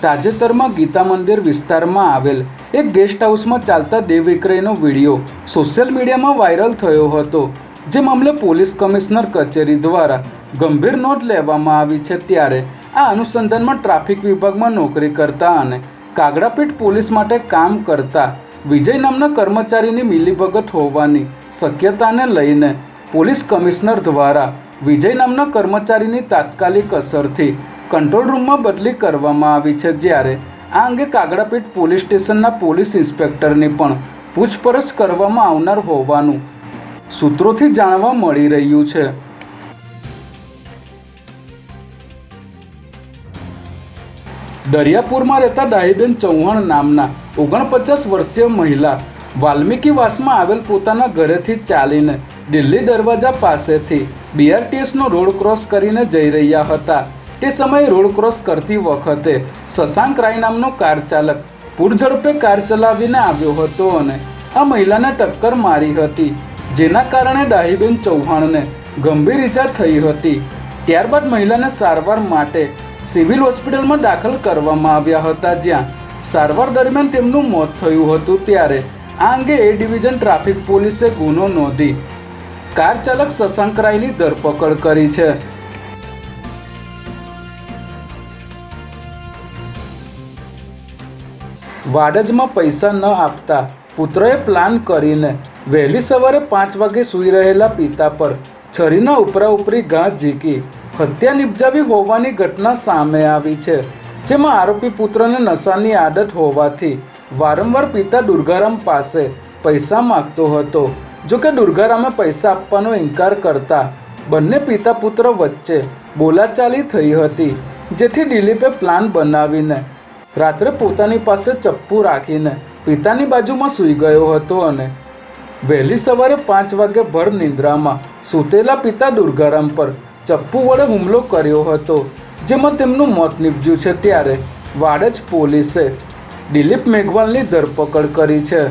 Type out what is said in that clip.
તાજેતરમાં ગીતા મંદિર વિસ્તારમાં આવેલ એક ગેસ્ટ હાઉસમાં ચાલતા દેહ વિક્રયનો વિડીયો સોશિયલ મીડિયામાં વાયરલ થયો હતો, જે મામલે પોલીસ કમિશનર કચેરી દ્વારા ગંભીર નોંધ લેવામાં આવી છે। ત્યારે આ અનુસંધાનમાં ટ્રાફિક વિભાગમાં નોકરી કરતા અને કાગડાપીઠ પોલીસ માટે કામ કરતા વિજય નામના કર્મચારીની મિલીભગત હોવાની શક્યતાને લઈને પોલીસ કમિશનર દ્વારા વિજય નામના કર્મચારીની તાત્કાલિક અસરથી કંટ્રોલ રૂમમાં બદલી કરવામાં આવી છે। જ્યારે આ અંગે કાગડાપીઠ પોલીસ સ્ટેશનના પોલીસ ઇન્સ્પેક્ટરની પણ પૂછપરછ કરવામાં આવનાર હોવાનું સૂત્રોથી જાણવા મળી રહ્યું છે। દરિયાપુરમાં રહેતા ડાહીબેન ચૌહાણ નામના 49 વર્ષીય મહિલા વાલ્મીકીવાસમાં આવેલ પોતાના ઘરેથી ચાલીને દિલ્હી દરવાજા પાસેથી BRTSનો રોડ ક્રોસ કરીને જઈ રહ્યા હતા। તે સમયે રોડ ક્રોસ કરતી વખતે શશાંક રાય નામનો કાર ચાલક પૂરઝડપે કાર ચલાવીને આવ્યો હતો અને આ મહિલાને ટક્કર મારી હતી, જેના કારણે ડાહીબેન ચૌહાણને ગંભીર ઈજા થઈ હતી। ત્યારબાદ મહિલાને સારવાર માટે સિવિલ હોસ્પિટલમાં દાખલ કરવામાં આવ્યા હતા, જ્યાં સારવાર દરમિયાન તેમનું મોત થયું હતું। ત્યારે આ અંગે A ડિવિઝન ટ્રાફિક પોલીસે ગુનો નોંધી કાર ચાલક શશાંક રાયની ધરપકડ કરી છે। વાડજમાં પૈસા ન આપતા પુત્રએ પ્લાન કરીને વહેલી સવારે 5 વાગે સૂઈ રહેલા પિતા પર છરીના ઉપરા ઉપરી ઘા ઝીકી હત્યા નિપજાવી હોવાની ઘટના સામે આવી છે, જેમાં આરોપી પુત્રને નશાની આદત હોવાથી વારંવાર પિતા દુર્ગારામ પાસે પૈસા માગતો હતો। જોકે દુર્ગારામે પૈસા આપવાનો ઇનકાર કરતા બંને પિતા પુત્ર વચ્ચે બોલાચાલી થઈ હતી, જેથી દિલીપે પ્લાન બનાવીને રાત્રે પોતાની પાસે ચપ્પુ રાખીને પિતાની બાજુમાં સૂઈ ગયો હતો અને વહેલી સવારે 5 વાગે ભર નિંદ્રામાં સૂતેલા પિતા દુર્ગારામ પર ચપ્પુ વડે હુમલો કર્યો હતો, જેમાં તેમનું મોત નીપજ્યું છે। ત્યારે વાડજ પોલીસે દિલીપ મેઘવાલની ધરપકડ કરી છે।